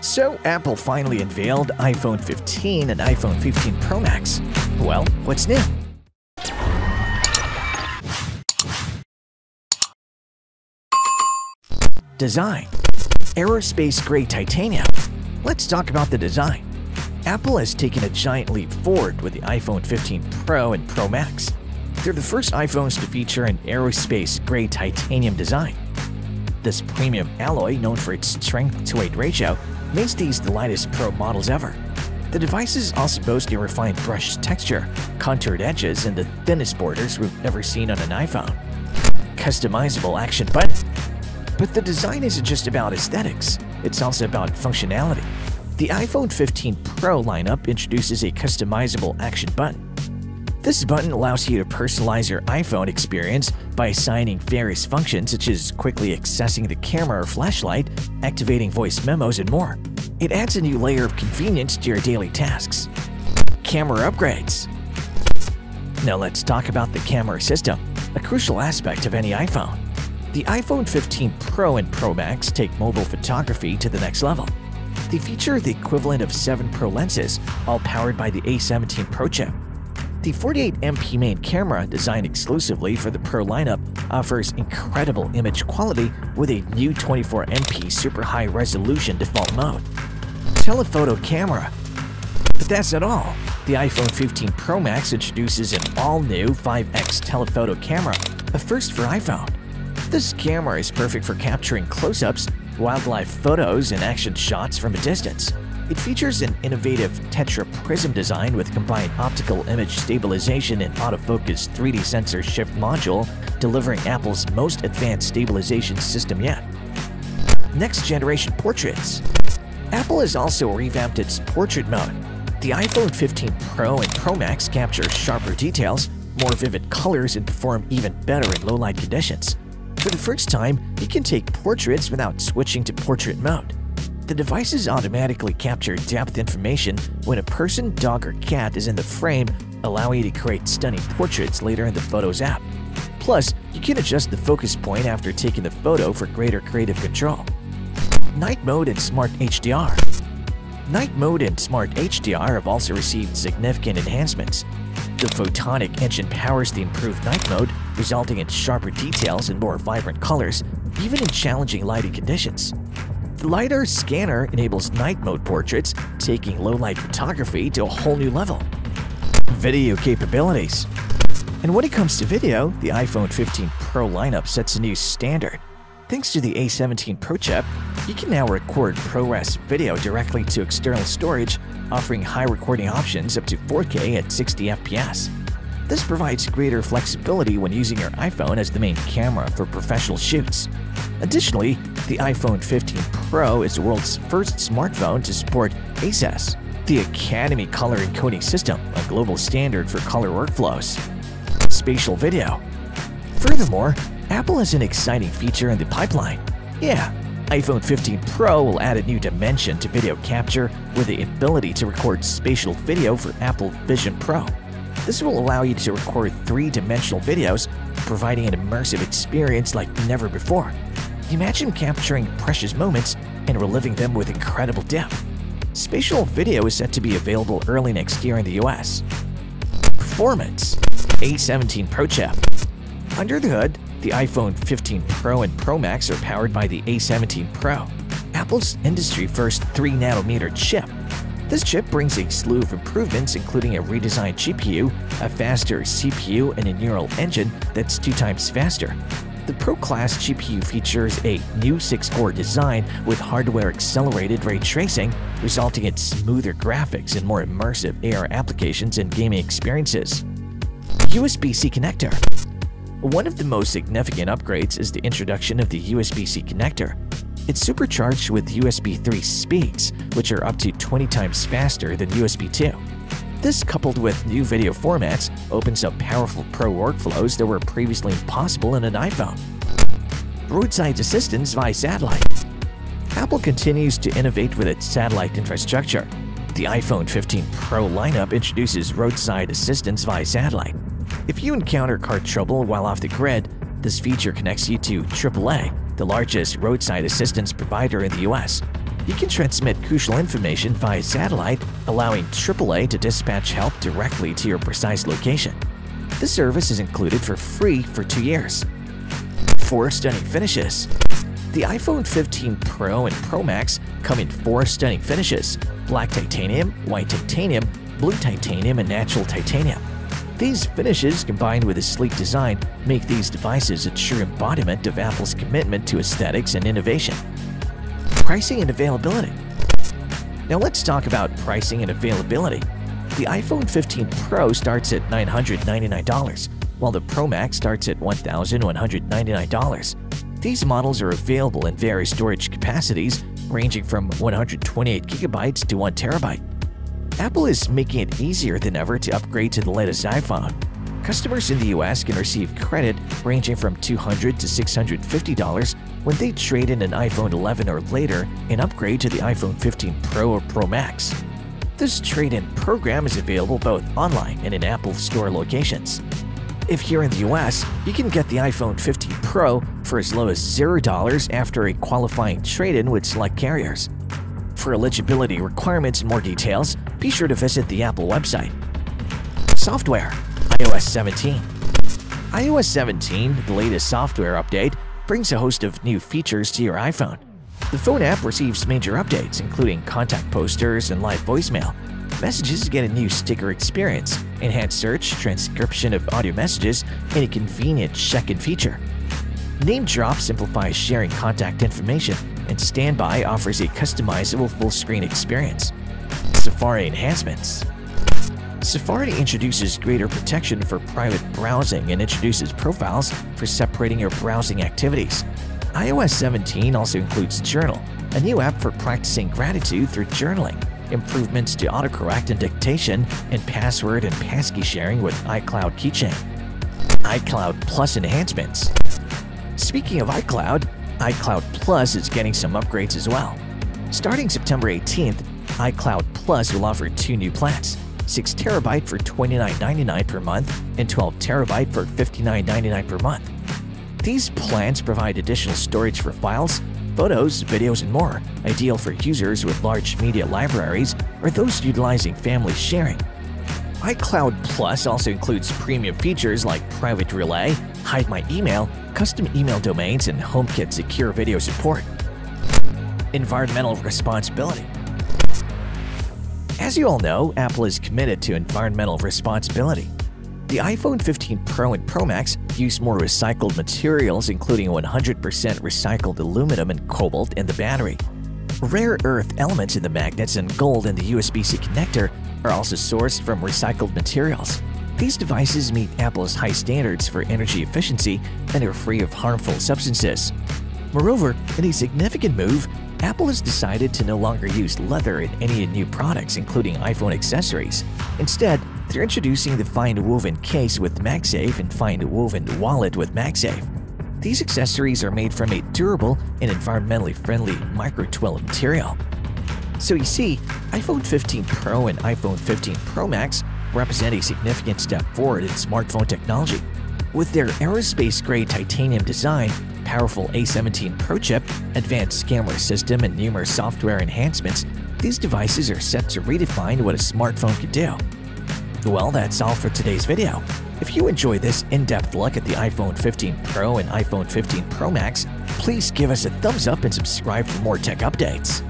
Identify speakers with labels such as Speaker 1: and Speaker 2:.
Speaker 1: So Apple finally unveiled iPhone 15 and iPhone 15 Pro Max. Well, what's new? Design. Aerospace-grade titanium. Let's talk about the design. Apple has taken a giant leap forward with the iPhone 15 Pro and Pro Max. They're the first iPhones to feature an aerospace-grade titanium design. This premium alloy, known for its strength-to-weight ratio, makes these the lightest Pro models ever. The devices also boast a refined brushed texture, contoured edges, and the thinnest borders we've ever seen on an iPhone. Customizable action button. But the design isn't just about aesthetics, it's also about functionality. The iPhone 15 Pro lineup introduces a customizable action button. This button allows you to personalize your iPhone experience by assigning various functions such as quickly accessing the camera or flashlight, activating voice memos, and more. It adds a new layer of convenience to your daily tasks. Camera upgrades. Now let's talk about the camera system, a crucial aspect of any iPhone. The iPhone 15 Pro and Pro Max take mobile photography to the next level. They feature the equivalent of 7 Pro lenses, all powered by the A17 Pro chip. The 48MP main camera, designed exclusively for the Pro lineup, offers incredible image quality with a new 24MP super high resolution default mode. Telephoto camera. But that's not all. The iPhone 15 Pro Max introduces an all-new 5x telephoto camera, a first for iPhone. This camera is perfect for capturing close-ups, wildlife photos, and action shots from a distance. It features an innovative tetra prism design with combined optical image stabilization and autofocus 3D sensor shift module, delivering Apple's most advanced stabilization system yet. Next-generation portraits. Apple has also revamped its portrait mode. The iPhone 15 Pro and Pro Max capture sharper details, more vivid colors, and perform even better in low-light conditions. For the first time, you can take portraits without switching to portrait mode. The devices automatically capture depth information when a person, dog, or cat is in the frame, allowing you to create stunning portraits later in the Photos app. Plus, you can adjust the focus point after taking the photo for greater creative control. Night Mode and Smart HDR. Night Mode and Smart HDR have also received significant enhancements. The photonic engine powers the improved night mode, resulting in sharper details and more vibrant colors, even in challenging lighting conditions. The LiDAR scanner enables night mode portraits, taking low-light photography to a whole new level. Video capabilities. And when it comes to video, the iPhone 15 Pro lineup sets a new standard. Thanks to the A17 Pro chip, you can now record ProRes video directly to external storage, offering high recording options up to 4K at 60 FPS. This provides greater flexibility when using your iPhone as the main camera for professional shoots. Additionally, the iPhone 15 Pro is the world's first smartphone to support ACES, the Academy Color Encoding System, a global standard for color workflows. Spatial video. Furthermore, Apple has an exciting feature in the pipeline. Yeah, iPhone 15 Pro will add a new dimension to video capture with the ability to record spatial video for Apple Vision Pro. This will allow you to record 3-dimensional videos, providing an immersive experience like never before. Imagine capturing precious moments and reliving them with incredible depth. Spatial video is set to be available early next year in the US. Performance. A17 Pro chip. Under the hood, the iPhone 15 Pro and Pro Max are powered by the A17 Pro, Apple's industry-first 3nm chip. This chip brings a slew of improvements, including a redesigned GPU, a faster CPU, and a neural engine that's 2 times faster. The Pro-class GPU features a new 6-core design with hardware-accelerated ray tracing, resulting in smoother graphics and more immersive AR applications and gaming experiences. USB-C connector. One of the most significant upgrades is the introduction of the USB-C connector. It's supercharged with USB 3 speeds, which are up to 20 times faster than USB 2. This, coupled with new video formats, opens up powerful pro workflows that were previously impossible in an iPhone. Roadside assistance via satellite. Apple continues to innovate with its satellite infrastructure. The iPhone 15 Pro lineup introduces roadside assistance via satellite. If you encounter car trouble while off the grid, this feature connects you to AAA, the largest roadside assistance provider in the US. You can transmit crucial information via satellite, allowing AAA to dispatch help directly to your precise location. This service is included for free for 2 years. 4 stunning finishes. The iPhone 15 Pro and Pro Max come in 4 stunning finishes: black titanium, white titanium, blue titanium, and natural titanium. These finishes, combined with a sleek design, make these devices a true embodiment of Apple's commitment to aesthetics and innovation. Pricing and availability. Now let's talk about pricing and availability. The iPhone 15 Pro starts at $999, while the Pro Max starts at $1,199. These models are available in various storage capacities, ranging from 128 GB to 1 TB. Apple is making it easier than ever to upgrade to the latest iPhone. Customers in the US can receive credit ranging from $200 to $650 when they trade in an iPhone 11 or later and upgrade to the iPhone 15 Pro or Pro Max. This trade-in program is available both online and in Apple Store locations. If here in the US, you can get the iPhone 15 Pro for as low as $0 after a qualifying trade-in with select carriers. For eligibility requirements and more details, be sure to visit the Apple website. Software. iOS 17. iOS 17, the latest software update, brings a host of new features to your iPhone. The phone app receives major updates, including contact posters and live voicemail. Messages get a new sticker experience, enhanced search, transcription of audio messages, and a convenient check-in feature. Name Drop simplifies sharing contact information, and Standby offers a customizable full-screen experience. Safari enhancements. Safari introduces greater protection for private browsing and introduces profiles for separating your browsing activities. iOS 17 also includes Journal, a new app for practicing gratitude through journaling, improvements to autocorrect and dictation, and password and passkey sharing with iCloud Keychain. iCloud Plus enhancements. Speaking of iCloud, iCloud Plus is getting some upgrades as well. Starting September 18th, iCloud Plus will offer 2 new plans: 6 TB for $29.99 per month and 12 TB for $59.99 per month. These plans provide additional storage for files, photos, videos, and more, ideal for users with large media libraries or those utilizing family sharing. iCloud Plus also includes premium features like Private Relay, Hide My Email, custom email domains, and HomeKit secure video support. Environmental responsibility. As you all know, Apple is committed to environmental responsibility. The iPhone 15 Pro and Pro Max use more recycled materials, including 100% recycled aluminum and cobalt in the battery. Rare earth elements in the magnets and gold in the USB-C connector are also sourced from recycled materials. These devices meet Apple's high standards for energy efficiency and are free of harmful substances. Moreover, in a significant move, Apple has decided to no longer use leather in any new products, including iPhone accessories. Instead, they're introducing the Find Woven case with MagSafe and Find Woven wallet with MagSafe. These accessories are made from a durable and environmentally friendly micro-twill material. So you see, iPhone 15 Pro and iPhone 15 Pro Max represent a significant step forward in smartphone technology. With their aerospace-grade titanium design, powerful A17 Pro chip, advanced camera system, and numerous software enhancements, these devices are set to redefine what a smartphone can do. Well, that's all for today's video. If you enjoyed this in-depth look at the iPhone 15 Pro and iPhone 15 Pro Max, please give us a thumbs up and subscribe for more tech updates.